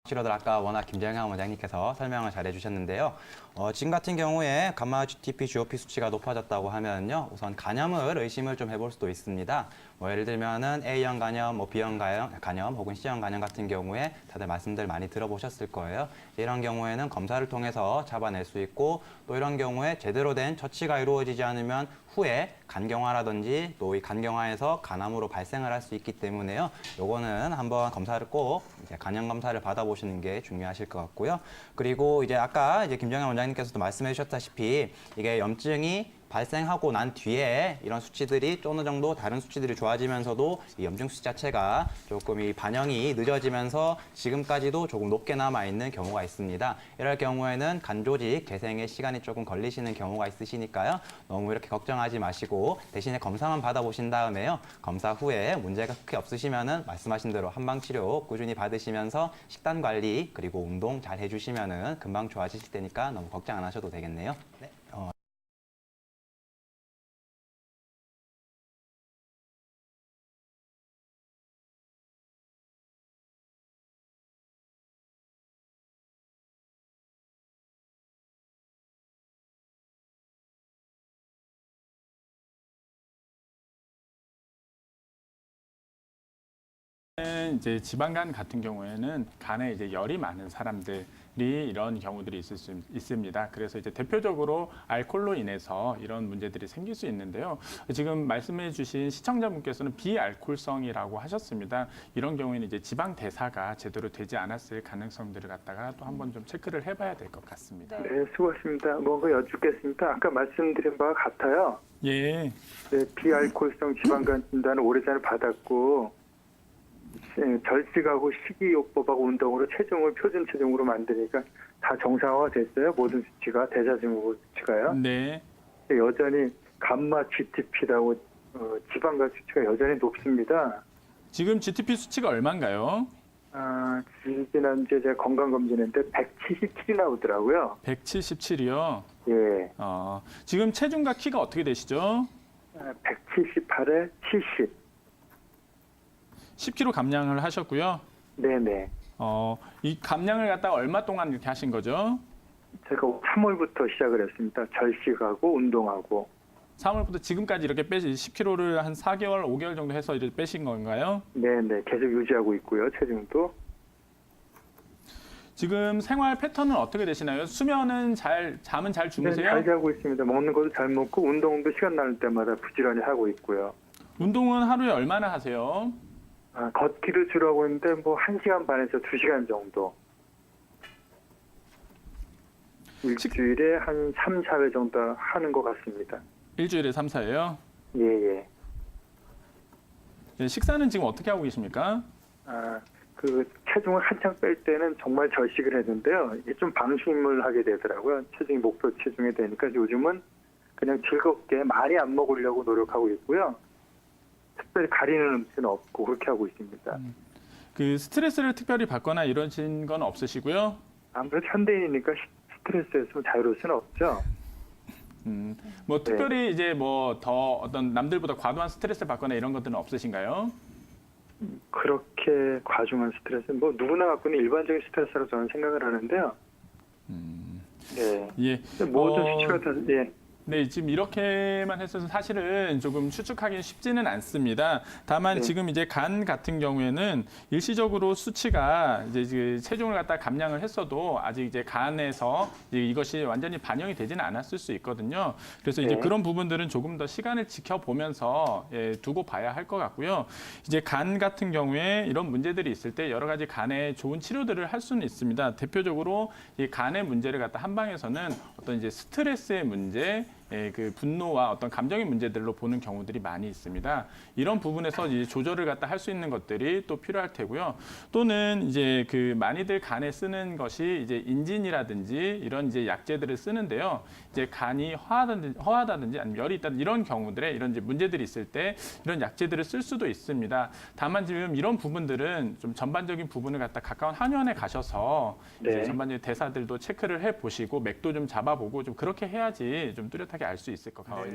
치료들 아까 워낙 김정현 원장님께서 설명을 잘 해주셨는데요. 지금 같은 경우에 감마 GTP, GOP 수치가 높아졌다고 하면요, 우선 간염을 의심을 좀 해볼 수도 있습니다. 예를 들면은 A형 간염, B형 간염 혹은 C형 간염 같은 경우에 다들 말씀들 많이 들어보셨을 거예요. 이런 경우에는 검사를 통해서 잡아낼 수 있고, 또 이런 경우에 제대로 된 처치가 이루어지지 않으면 후에 간경화라든지 또 이 간경화에서 간암으로 발생을 할 수 있기 때문에요. 요거는 한번 검사를 꼭 이제 간염 검사를 받아보시는 게 중요하실 것 같고요. 그리고 이제 아까 이제 김정현 원장님께서도 말씀해 주셨다시피 이게 염증이 발생하고 난 뒤에 이런 수치들이 어느 정도 다른 수치들이 좋아지면서도 이 염증 수치 자체가 조금 이 반영이 늦어지면서 지금까지도 조금 높게 남아있는 경우가 있습니다. 이럴 경우에는 간 조직 재생에 시간이 조금 걸리시는 경우가 있으시니까요. 너무 이렇게 걱정하지 마시고 대신에 검사만 받아보신 다음에요. 검사 후에 문제가 크게 없으시면은 말씀하신 대로 한방치료 꾸준히 받으시면서 식단 관리 그리고 운동 잘 해주시면은 금방 좋아지실 테니까 너무 걱정 안 하셔도 되겠네요. 네. 이제 지방간 같은 경우에는 간에 이제 열이 많은 사람들이 이런 경우들이 있을 수 있습니다. 그래서 이제 대표적으로 알코올로 인해서 이런 문제들이 생길 수 있는데요. 지금 말씀해주신 시청자분께서는 비알코올성이라고 하셨습니다. 이런 경우에는 이제 지방 대사가 제대로 되지 않았을 가능성들을 갖다가 또 한번 좀 체크를 해봐야 될 것 같습니다. 네, 수고하십니다. 뭔가 여쭙겠습니다. 아까 말씀드린 바와 같아요. 예. 네, 비알코올성 지방간 진단을 오래전에 받았고 절식하고 식이요법하고 운동으로 체중을 표준 체중으로 만드니까 다 정상화가 됐어요. 모든 수치가 대사증후 수치가요. 네. 여전히 감마 GTP라고 지방간 수치가 여전히 높습니다. 지금 GTP 수치가 얼마인가요? 지난주에 제가 건강검진했는데 177이 나오더라고요. 177이요. 예. 지금 체중과 키가 어떻게 되시죠? 178에 70. 10kg 감량을 하셨고요. 네네. 이 감량을 갖다가 얼마 동안 이렇게 하신 거죠? 제가 3월부터 시작을 했습니다. 절식하고 운동하고. 3월부터 지금까지 이렇게 10kg를 한 4개월, 5개월 정도 해서 이렇게 빼신 건가요? 네네. 계속 유지하고 있고요. 체중도. 지금 생활 패턴은 어떻게 되시나요? 수면은 잠은 잘 주무세요? 네, 잘 자고 있습니다. 먹는 것도 잘 먹고 운동도 시간 날 때마다 부지런히 하고 있고요. 운동은 하루에 얼마나 하세요? 걷기를 주로 하고 있는데 뭐 1시간 반에서 2시간 정도. 일주일에 한 3, 4회 정도 하는 것 같습니다. 일주일에 3, 4회요? 예. 네, 식사는 지금 어떻게 하고 계십니까? 그 체중을 한창 뺄 때는 정말 절식을 했는데요. 이게 좀 방심을 하게 되더라고요. 체중이 목표 체중이 되니까 요즘은 그냥 즐겁게 많이 안 먹으려고 노력하고 있고요. 특별히 가리는 음식은 없고 그렇게 하고 있습니다. 그 스트레스를 특별히 받거나 이러신 건 없으시고요? 아무래도 현대인이니까 스트레스에서 자유로울 수는 없죠. 뭐 특별히 이제 뭐 더 어떤 남들보다 과도한 스트레스 받거나 이런 것들은 없으신가요? 그렇게 과중한 스트레스는 뭐 누구나 갖고 있는 일반적인 스트레스라고 저는 생각을 하는데요. 네. 예. 모든 수치가 다 네, 지금 이렇게만 해서 사실은 조금 추측하기 쉽지는 않습니다. 다만 지금 이제 간 같은 경우에는 일시적으로 수치가 이제 그 체중을 갖다 감량을 했어도 아직 이제 간에서 이것이 완전히 반영이 되지는 않았을 수 있거든요. 그래서 이제 그런 부분들은 조금 더 시간을 지켜보면서 두고 봐야 할 것 같고요. 이제 간 같은 경우에 이런 문제들이 있을 때 여러 가지 간에 좋은 치료들을 할 수는 있습니다. 대표적으로 이 간의 문제를 갖다 한방에서는 어떤 이제 스트레스의 문제, 그 분노와 어떤 감정의 문제들로 보는 경우들이 많이 있습니다. 이런 부분에서 이제 조절을 갖다 할 수 있는 것들이 또 필요할 테고요. 또는 이제 그 많이들 간에 쓰는 것이 이제 인진이라든지 이런 이제 약제들을 쓰는데요. 이제 간이 허하다든지 아니면 열이 있다든지 이런 경우들에 이런 이제 문제들이 있을 때 이런 약제들을 쓸 수도 있습니다. 다만 지금 이런 부분들은 좀 전반적인 부분을 갖다 가까운 한의원에 가셔서 이제 전반적인 대사들도 체크를 해 보시고 맥도 좀 잡아보고 좀 그렇게 해야지 좀 뚜렷하게 알 수 있을 것 같아요.